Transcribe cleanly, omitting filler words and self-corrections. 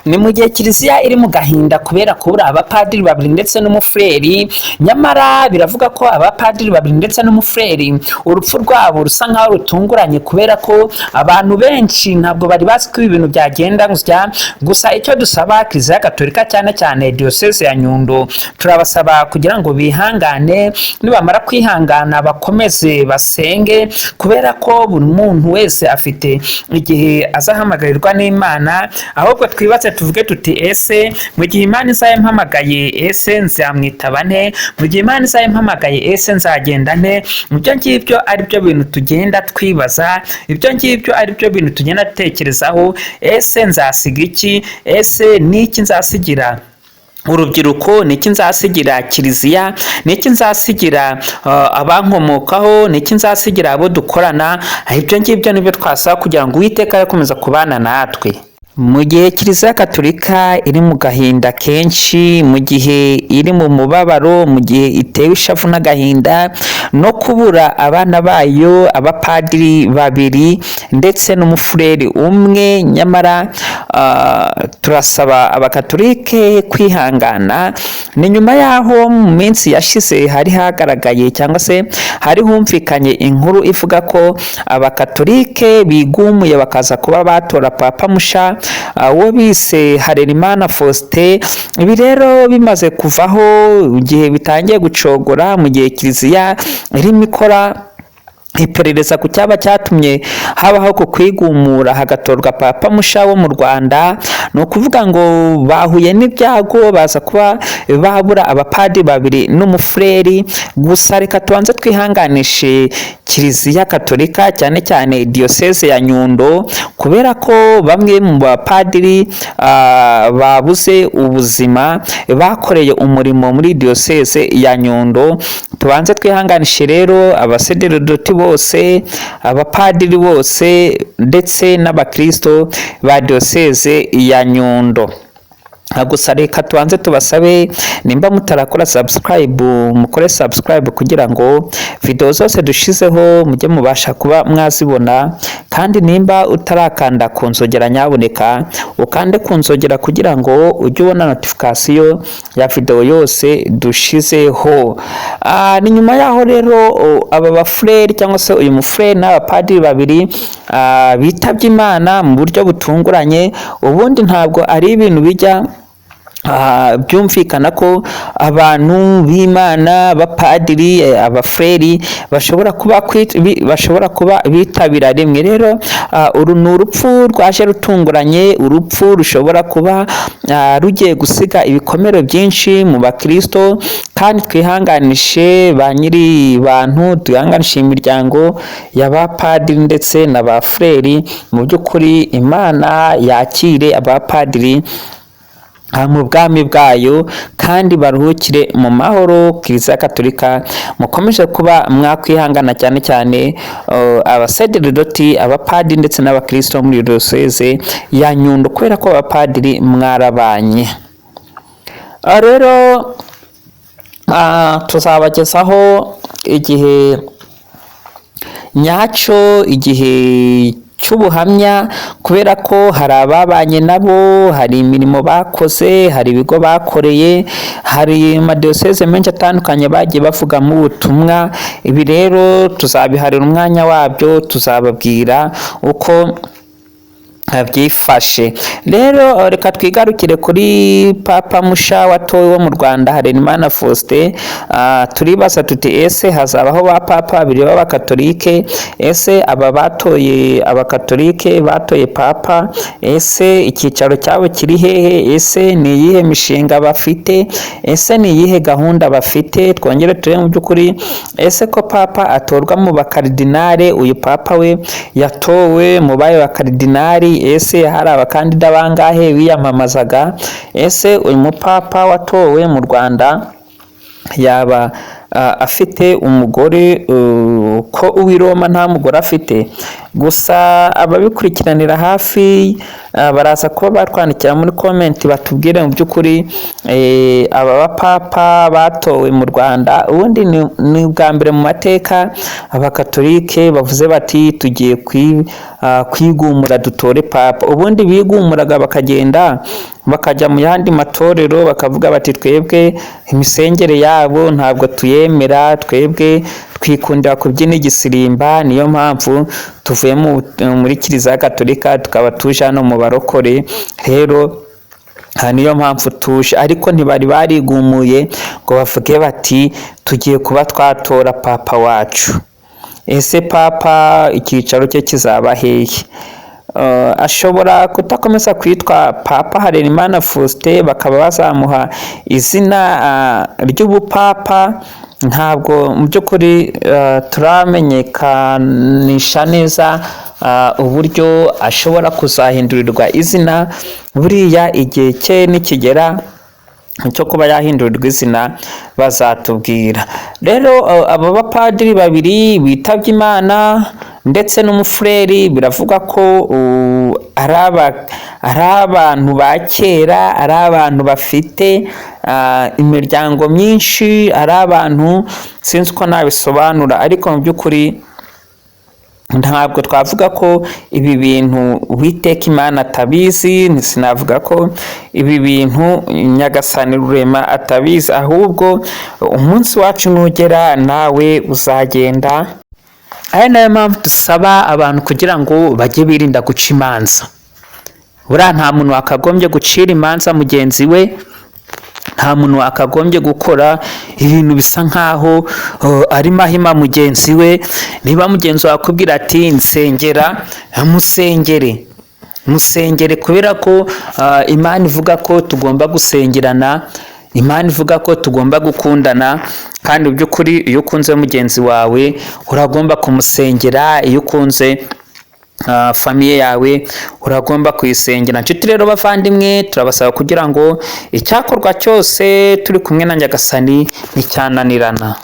ni mu gihe kiliziya iri mu gahinda kubera kubura abapadiri babiri ndetse n'umufureri. Nyamara biravuga ko abapadiri babiri ndetse n'umufureri urupfu rwabo rusa nkaho rutunguranye, kubera ko abantu benshi ntabwo bari bazi ko ibintu byagenda gutya. Gusa icyo dusaba Kiliziya Gatolika cyane cyane Diocese ya Nyundo, turabasaba kugira ngo bihangane, nibamara kwihangana bakomeze basenge, kubera ko buri muntu wese afite igihe azahamagarirwa n'Imana. Ahubwo twibatse tuvuge tuti ese mu gihe Imana izayimpamagaye ese nzamwitaba nte? Mu gihe Imana izayimpamagaye ese nzagenda nte? Ibyo ngibyo ari byo bintu tugenda twibaza, ibyo ngibyo ari byo bintu tugenda dutekerezaho. Ese nzasiga iki? Ese niki nzasigira urubyiruko? Niki nzasigira Kiliziya? Niki nzasigira abankomokaho? Niki nzasigira abo dukorana? Ibyo ngibyo nibyo twasaba kugira ngo Uwiteka yakomeza kubana natwe. Mu gihe Kiliziya Gatolika iri mu gahinda kenshi, mu gihe iri mu mubabaro, mu gihe itewe ishavu n'agahinda no kubura abana bayo abapadiri babiri ndetse n'umufureri umwe, nyamara turasaba abakatolike kwihangana. Ni nyuma yaho mu minsi yashize hari hagaragaye cyangwa se hari humvikanye inkuru ivuga ko abakatolike bigumuye bakaza kuba batora papa musha uwo bise Harerimana Faustin. Ibi rero bimaze kuvaho, igihe bitangiye gucogora, mu gihe Kiliziya irimo ikora iperereza ku cyaba cyatumye habaho ku kwigumura hagatorwa papa musha wo mu Rwanda, ni ukuvuga ngo bahuye n'ibyago baza kuba babura abapadiri babiri n'umufureri. Gusa reka tubanze twihanganishe Kiliziya Gatolika cyane cyane Diocese ya Nyundo, kubera ko bamwe mu bapadiri babuze ubuzima bakoreye umurimo muri Diocese ya Nyundo. Tubanze twihanganishe rero abasaseridoti bose, abapadiri bose ndetse n'abakristo ba Diocese ya Nyundo. Gusa reka tubanze tubasabe, nimba mutarakora subscribe mukore subscribe kugira ngo video zose dushizeho mujye mubasha kuba mwazibona, kandi nimba utarakanda ku nzogera nyaboneka ukande ku nzogera kugira ngo ujye ubona notification ya video yose dushizeho. Ni nyuma yaho rero aba bafureri cyangwa se uyu mufureri n'abapadiri babiri bitabye Imana mu buryo butunguranye. Ubundi ntabwo ari ibintu bijya byumvikana ko abantu b'Imana, abapadiri, abafureri bashobora kuba bitabira rimwe. Rero uru ni urupfu rwaje rutunguranye, urupfu rushobora kuba rugiye gusiga ibikomere byinshi mu bakristo, kandi twihanganishe ba nyiri bantu, twihanganishe imiryango y'abapadiri ndetse n'abafureri. Mu by'ukuri Imana yakire abapadiri mu bwami bwayo kandi baruhukire mu mahoro. Kiliziya Gatolika mukomeje kuba mwakwihangana cyane cyane abasaseridoti, abapadiri ndetse n'abakristo muri Diocese ya Nyundo, kubera ko abapadiri mwarabanye. Rero tuzabagezaho igihe nyacyo, igihe cy'ubuhamya, kubera ko hari ababanye nabo, hari imirimo bakoze, hari ibigo bakoreye, hari amadiyoseze menshi atandukanye bagiye bavugamo ubutumwa. Ibi rero tuzabiharira umwanya wabyo, tuzababwira uko byifashe. Rero reka twigarukire kuri papa musha watowe wo mu Rwanda Harerimana Faustin. Turibaza tuti ese hazabaho ba papa babiri b'abakatolike? Ese aba batoye abakatolike batoye papa, ese icyicaro cyabo kiri hehe? Ese ni iyihe mishinga bafite? Ese ni iyihe gahunda bafite? Twongere turebe mu by'ukuri ese ko papa atorwa mu bakaridinare, uyu papa we yatowe mu baye bakaridinari, ese hari abakandida bangahe biyamamazaga? Ese uyu mupapa watowe mu Rwanda yaba afite umugore ko uw'i Roma nta mugore afite. Gusa ababikurikiranira hafi baraza kuba batwandikira muri komenti batubwire mu by'ukuri aba bapapa batowe mu Rwanda ubundi ni ubwa mbere mu mateka abakatolike bavuze bati tugiye kwigumura dutore papa. Ubundi bigumuraga bakagenda bakajya mu yandi matorero bakavuga bati twebwe imisengere yabo ntabwo tuyemera, twebwe twikundira kubyina igisirimba, niyo mpamvu tuvuye muri Kiliziya Gatolika tukaba tuje hano mu barokore, rero niyo mpamvu tuje. Ariko ntibari barigumuye ngo bavuge bati tugiye kuba twatora papa wacu. Ese papa icyicaro cye kizaba hehe? Ashobora kutakomeza kwitwa Papa Harerimana Faustin bakaba bazamuha izina ry'ubupapa. Ntabwo mu by'ukuri turamenyekanisha neza uburyo ashobora kuzahindurirwa izina. Buriya igihe cye nikigera cyo kuba yahindurirwa izina bazatubwira. Rero aba bapadiri babiri bitabye Imana ndetse n'umufureri biravuga ko ari abantu ba kera, ari abantu bafite imiryango myinshi, ari abantu sinzi uko nabisobanura, ariko mu by'ukuri ntabwo twavuga ko ibi bintu Uwiteka Imana atabizi, sinavuga ko ibi bintu Nyagasani Rurema atabizi, ahubwo umunsi wacu nugera nawe uzagenda. Ari nayo mpamvu dusaba abantu kugira ngo bajye birinda guca imanza. Buriya nta muntu wakagombye gucira imanza mugenzi we, nta muntu wakagombye gukora ibintu bisa nkaho ari mahima mugenzi we. Niba mugenzi wakubwira ati nsengera, musengere kubera ko Imana ivuga ko tugomba gusengerana, Imana ivuga ko tugomba gukundana, kandi mu by'ukuri iyo ukunze mugenzi wawe uragomba kumusengera, iyo ukunze famiye yawe uragomba kuyisengera. Nshuti rero bavandimwe, turabasaba kugira ngo icyakorwa cyose turi kumwe na Nyagasani nticyananirana.